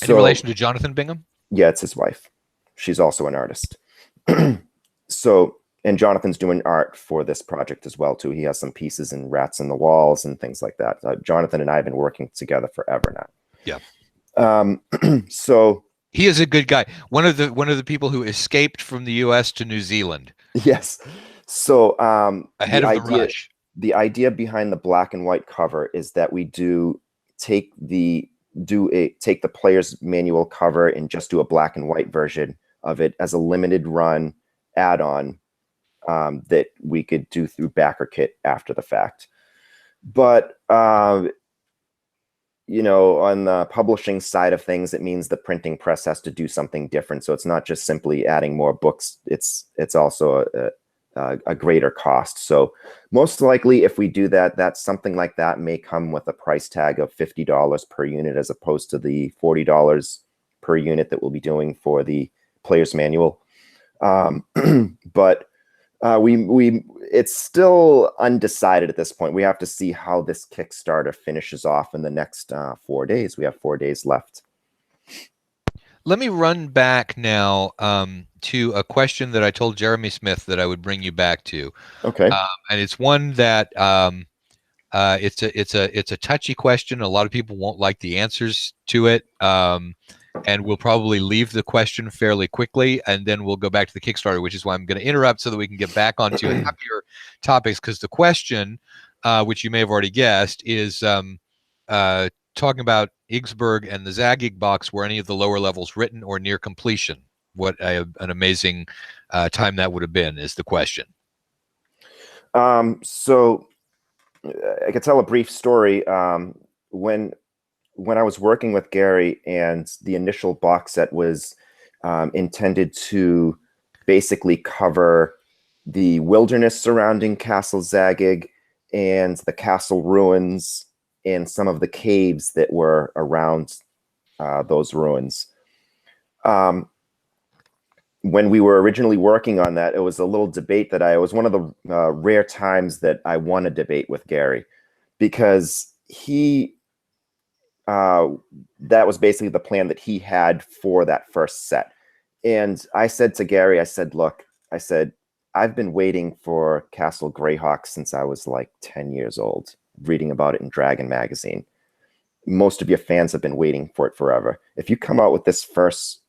In relation to Jonathan Bingham? Yeah, it's his wife. She's also an artist. And Jonathan's doing art for this project as well, too. He has some pieces and rats in the walls and things like that. Jonathan and I have been working together forever now. Yeah. So he is a good guy. One of the people who escaped from the U.S. to New Zealand. Yes. So ahead of the rush. The idea behind the black and white cover is that we take the player's manual cover and just do a black and white version of it as a limited run add-on that we could do through BackerKit after the fact. But on the publishing side of things, it means the printing press has to do something different. So it's not just simply adding more books. It's also a greater cost. So most likely, if we do that something like that may come with a price tag of $50 per unit, as opposed to the $40 per unit that we'll be doing for the player's manual. But it's still undecided at this point. We have to see how this Kickstarter finishes off in the next 4 days. We have 4 days left. Let me run back now to a question that I told Jeremy Smith that I would bring you back to. Okay. And it's one that it's a touchy question. A lot of people won't like the answers to it. And we'll probably leave the question fairly quickly, and then we'll go back to the Kickstarter, which is why I'm going to interrupt so that we can get back onto happier topics. Because the question, which you may have already guessed, is talking about Igsberg and the Zagig box. Were any of the lower levels written or near completion? What an amazing time that would have been is the question. So I could tell a brief story. When I was working with Gary and the initial box set was intended to basically cover the wilderness surrounding Castle Zagig and the castle ruins and some of the caves that were around those ruins. When we were originally working on that, it was a little debate that it was one of the rare times that I won a debate with Gary, because that was basically the plan that he had for that first set. And I said to Gary, I said, look, I've been waiting for Castle Greyhawk since I was like 10 years old, reading about it in Dragon magazine. Most of your fans have been waiting for it forever. If you come out with this first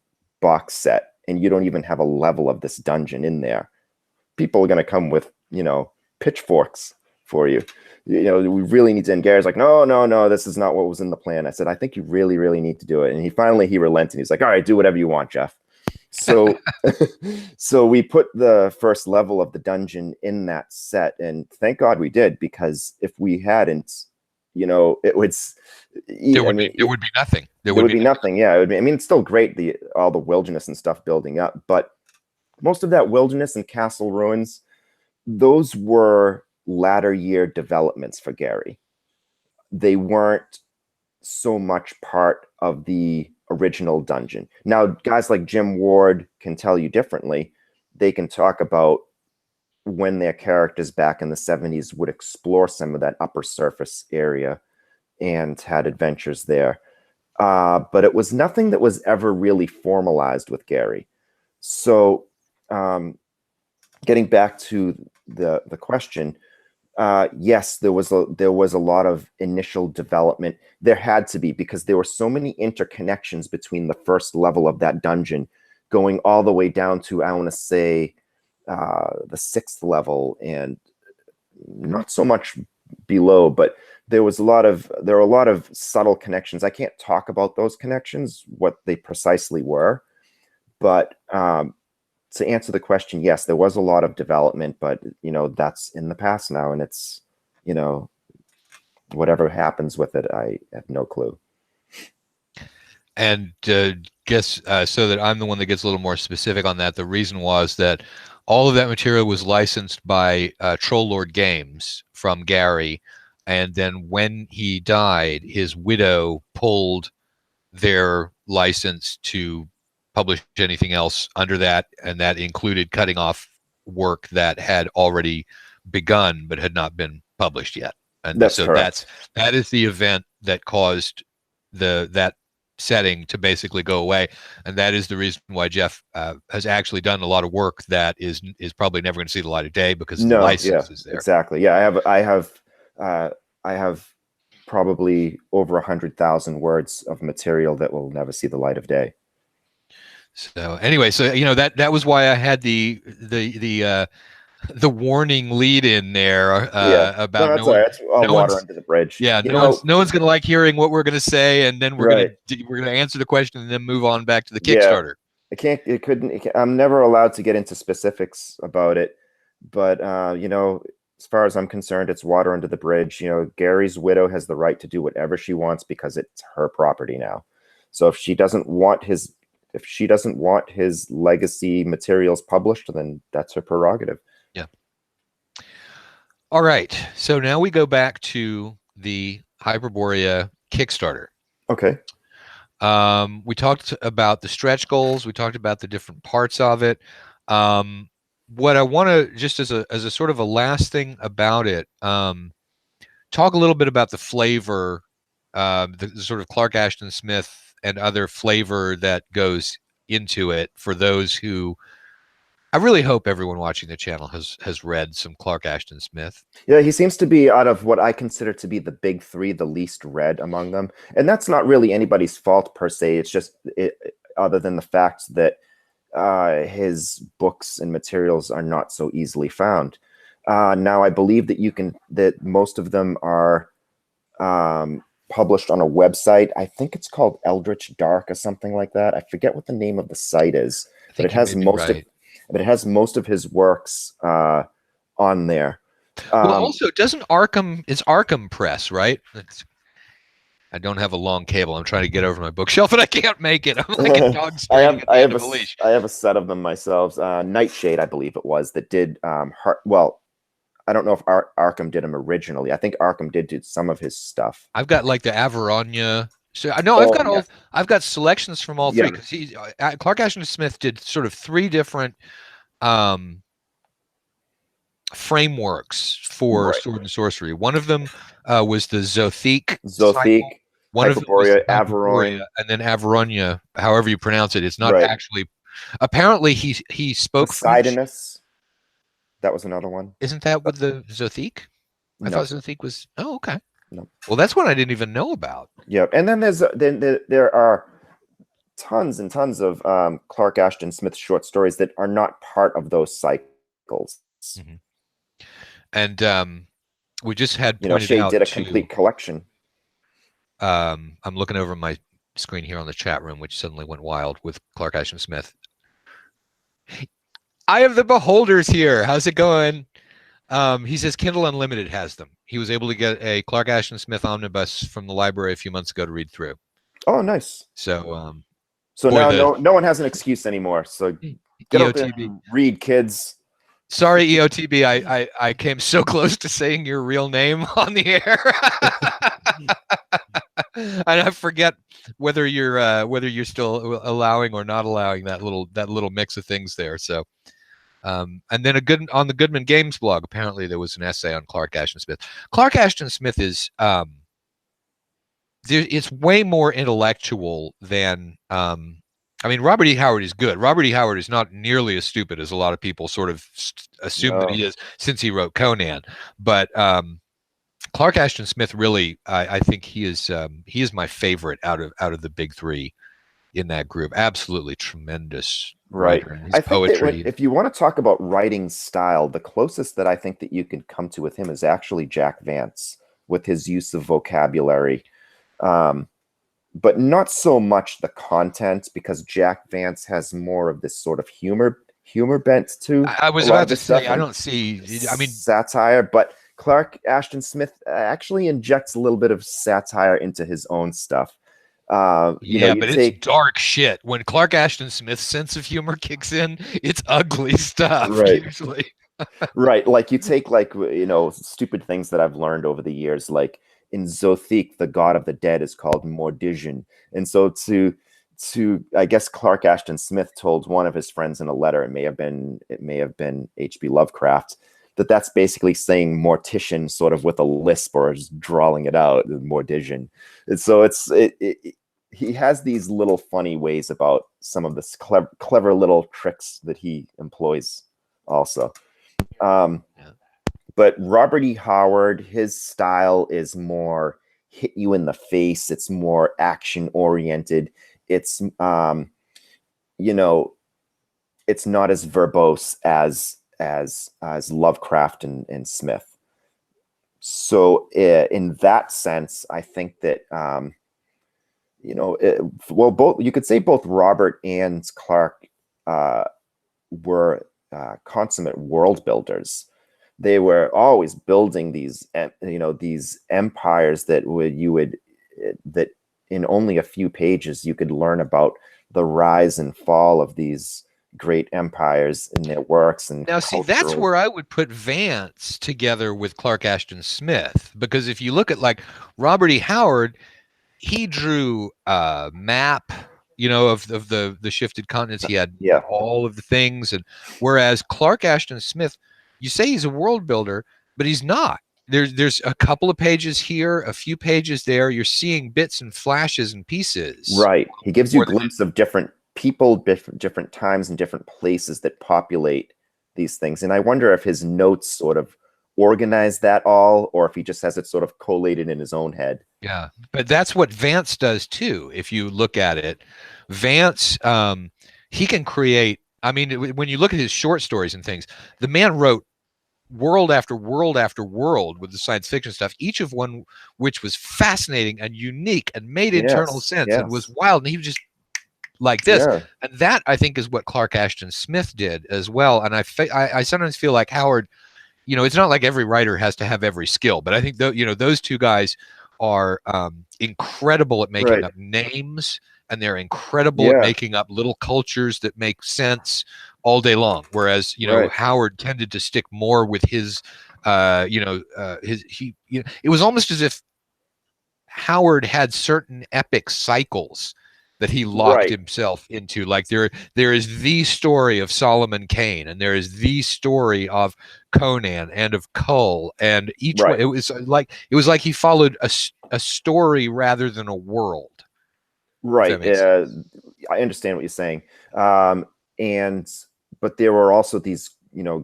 box set and you don't even have a level of this dungeon in there, people are going to come with, pitchforks for you. We really need to. And Gary's like, no, this is not what was in the plan. I said, I think you really, really need to do it. And he relented. He's like, all right, do whatever you want, Jeff. So, so we put the first level of the dungeon in that set, and thank God we did, because if we hadn't, it would. There would be nothing. There would be nothing. Yeah, it would be. I mean, it's still great, all the wilderness and stuff building up, but most of that wilderness and castle ruins, those were latter year developments for Gary. They weren't so much part of the original dungeon. Now, guys like Jim Ward can tell you differently. They can talk about when their characters back in the 70s would explore some of that upper surface area and had adventures there. But it was nothing that was ever really formalized with Gary. So getting back to the question, yes, there was a lot of initial development. There had to be, because there were so many interconnections between the first level of that dungeon going all the way down to, I want to say, the 6th level, and not so much below, but there are a lot of subtle connections. I can't talk about those connections, what they precisely were, but to answer the question, yes, there was a lot of development, but that's in the past now, and it's whatever happens with it, I have no clue. And guess so that I'm the one that gets a little more specific on that. The reason was that all of that material was licensed by Troll Lord Games from Gary, and then when he died, his widow pulled their license to publish anything else under that, and that included cutting off work that had already begun but had not been published yet. And That's so correct. that is the event that caused that setting to basically go away, and that is the reason why Jeff has actually done a lot of work that is probably never going to see the light of day, because the license is there. Exactly. Yeah, I have probably over 100,000 words of material that will never see the light of day. So anyway, so that was why I had the warning lead in there about no, that's all right. That's all water under the bridge. Yeah, no one's gonna like hearing what we're gonna say, and then we're gonna answer the question and then move on back to the Kickstarter. I'm never allowed to get into specifics about it, but as far as I'm concerned, it's water under the bridge. Gary's widow has the right to do whatever she wants because it's her property now. So if she doesn't want his legacy materials published, then that's her prerogative. Yeah. All right. So now we go back to the Hyperborea Kickstarter. Okay. We talked about the stretch goals. We talked about the different parts of it. What I want to, just as a sort of a last thing about it, talk a little bit about the flavor, the sort of Clark Ashton Smith and other flavor that goes into it for those who, I really hope everyone watching the channel has read some Clark Ashton Smith. Yeah, he seems to be, out of what I consider to be the big three, the least read among them. And that's not really anybody's fault per se. It's just other than the fact that his books and materials are not so easily found. Now, I believe that most of them are published on a website. I think it's called Eldritch Dark or something like that. I forget what the name of the site is, but it has most of his works on there. Well, also, it's Arkham Press, right? I don't have a long cable. I'm trying to get over my bookshelf and I can't make it. I'm like a dog straying at the end of a leash. I have a set of them myself. Nightshade, I believe it was, that did I don't know if Arkham did them originally. I think Arkham did do some of his stuff. I've got like the Averonia. So I know I've got selections from all three, because Clark Ashton Smith did sort of 3 different frameworks for sword and sorcery. One of them was the Zothique. One Hyperborea, Averonia, and then Averonia, however you pronounce it. It's not actually. Apparently, he spoke Poseidonus. That was another one. Isn't that with the Zothique? I thought Zothique was. Oh, okay. No. Well, that's one I didn't even know about. Yeah, and then there are tons and tons of Clark Ashton Smith short stories that are not part of those cycles. Mm-hmm. And we just had Shay did a complete collection. I'm looking over my screen here on the chat room, which suddenly went wild with Clark Ashton Smith. I have the Beholders here. How's it going? He says Kindle Unlimited has them. He was able to get a Clark Ashton Smith omnibus from the library a few months ago to read through. Oh, nice. So, now no one has an excuse anymore. So get out there and read, kids. Sorry, EOTB. I came so close to saying your real name on the air. And I forget whether you're still allowing or not allowing that little mix of things there. So And then on the Goodman Games blog, apparently there was an essay on Clark Ashton Smith. Clark Ashton Smith is it's way more intellectual than I mean, Robert E. Howard is good. Robert E. Howard is not nearly as stupid as a lot of people sort of assume that he is, since he wrote Conan. But Clark Ashton Smith really, I think he is my favorite out of the big three in that group. Absolutely tremendous writer. And his I think poetry. that if you want to talk about writing style, the closest that I think that you can come to with him is actually Jack Vance, with his use of vocabulary. But not so much the content, because Jack Vance has more of this sort of humor bent too. I was about to say, I don't see, I mean, satire, but Clark Ashton Smith actually injects a little bit of satire into his own stuff. But it's dark shit. When Clark Ashton Smith's sense of humor kicks in, it's ugly stuff, right. usually. Right. Like you take stupid things that I've learned over the years, like in Zothique, the god of the dead is called Mordigian. And so to I guess Clark Ashton Smith told one of his friends in a letter, it may have been H.P. Lovecraft, that's basically saying mortician sort of with a lisp or just drawling it out, Mordigian. And so he has these little funny ways about some of this clever little tricks that he employs also. But Robert E. Howard, his style is more hit you in the face. It's more action oriented. It's it's not as verbose as Lovecraft and Smith. So in that sense, I think that you could say both Robert and Clark were consummate world builders. They were always building these empires that in only a few pages you could learn about the rise and fall of these great empires and their works. And now, see, that's where I would put Vance together with Clark Ashton Smith, because if you look at like Robert E. Howard, he drew a map, of the shifted continents. He had all of the things, and whereas Clark Ashton Smith, you say he's a world builder, but he's not. There's a couple of pages here, a few pages there. You're seeing bits and flashes and pieces. Right. He gives you a glimpse of different people, different times and different places that populate these things. And I wonder if his notes sort of organize that all, or if he just has it sort of collated in his own head. Yeah, but that's what Vance does too. If you look at it, Vance, he can create. I mean, when you look at his short stories and things, the man wrote world after world after world with the science fiction stuff, each of one which was fascinating and unique and made internal sense and was wild. And he was just like this. And that, I think, is what Clark Ashton Smith did as well. And I sometimes feel like Howard, it's not like every writer has to have every skill, but I think those two guys are incredible at making up names, and they're incredible at making up little cultures that make sense all day long. Whereas, Howard tended to stick more with his, it was almost as if Howard had certain epic cycles that he locked himself into. Like there is the story of Solomon Kane, and there is the story of Conan and of Kull, and each one, it was like he followed a story rather than a world. Right. I understand what you're saying. But there were also these,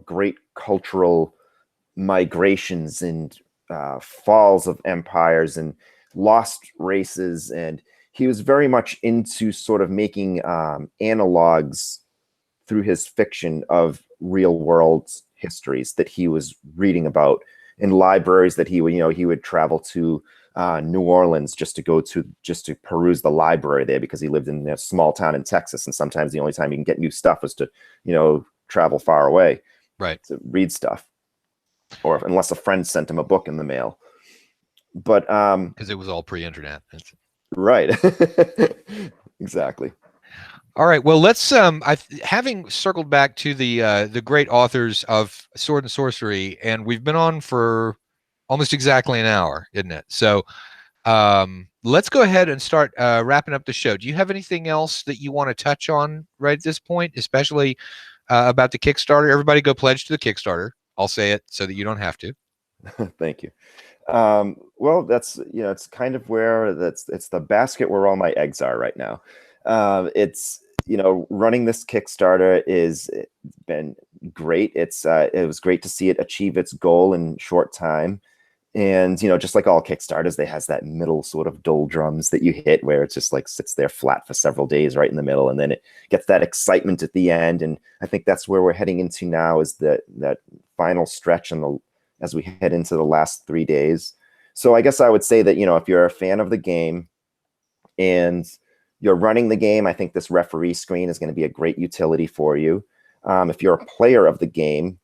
great cultural migrations and falls of empires and lost races, and he was very much into sort of making analogs through his fiction of real world histories that he was reading about in libraries that he would travel to New Orleans just to peruse the library there, because he lived in a small town in Texas, and sometimes the only time you can get new stuff was to travel far away to read stuff, or unless a friend sent him a book in the mail. But because it was all pre-internet. Right. Exactly. All right. Well, let's having circled back to the great authors of Sword and Sorcery, and we've been on for almost exactly an hour, isn't it? So let's go ahead and start wrapping up the show. Do you have anything else that you want to touch on right at this point, especially about the Kickstarter. Everybody go pledge to the Kickstarter. I'll say it so that you don't have to. Thank you. Well, that's, it's kind of where it's the basket where all my eggs are right now. It's, running this Kickstarter is been great. It was great to see it achieve its goal in short time. And, just like all Kickstarters, they has that middle sort of doldrums that you hit where it just like sits there flat for several days right in the middle. And then it gets that excitement at the end. And I think that's where we're heading into now, is that final stretch as we head into the last 3 days. So I guess I would say that, if you're a fan of the game and you're running the game, I think this referee screen is going to be a great utility for you. If you're a player of the game,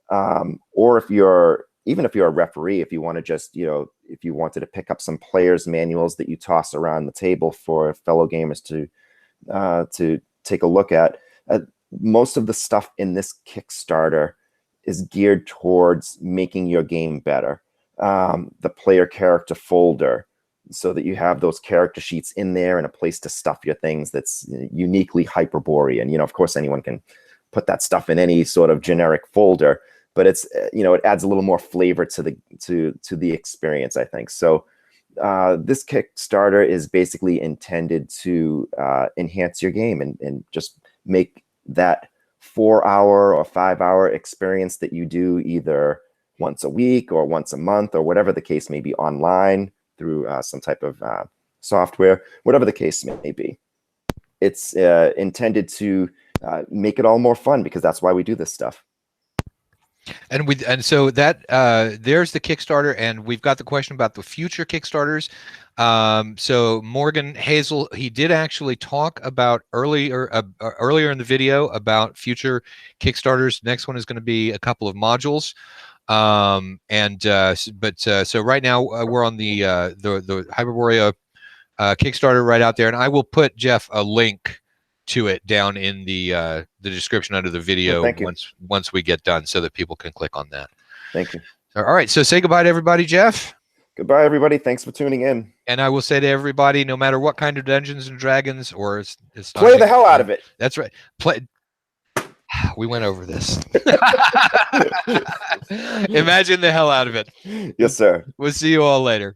or even if you're a referee, if you want to just, if you wanted to pick up some players' manuals that you toss around the table for fellow gamers to take a look at, most of the stuff in this Kickstarter is geared towards making your game better. The player character folder, so that you have those character sheets in there and a place to stuff your things that's uniquely Hyperborean. Of course, anyone can put that stuff in any sort of generic folder, but it's, it adds a little more flavor to the experience, I think. So this Kickstarter is basically intended to enhance your game and just make that 4-hour or 5-hour experience that you do either once a week or once a month or whatever the case may be, online through some type of software, whatever the case may be. It's intended to make it all more fun, because that's why we do this stuff. And so that there's the Kickstarter, and we've got the question about the future Kickstarters. So Morgan Hazel, he did actually talk about earlier in the video about future Kickstarters. Next one is going to be a couple of modules. So right now we're on the Hyperborea Kickstarter right out there, and I will put, Jeff, a link to it down in the description under the video once we get done, so that people can click on that. Thank you. All right, so say goodbye to everybody, Jeff. Goodbye, everybody. Thanks for tuning in. And I will say to everybody, no matter what kind of Dungeons and Dragons, or it's play the hell out of it. That's right. We went over this. Imagine the hell out of it. Yes, sir. We'll see you all later.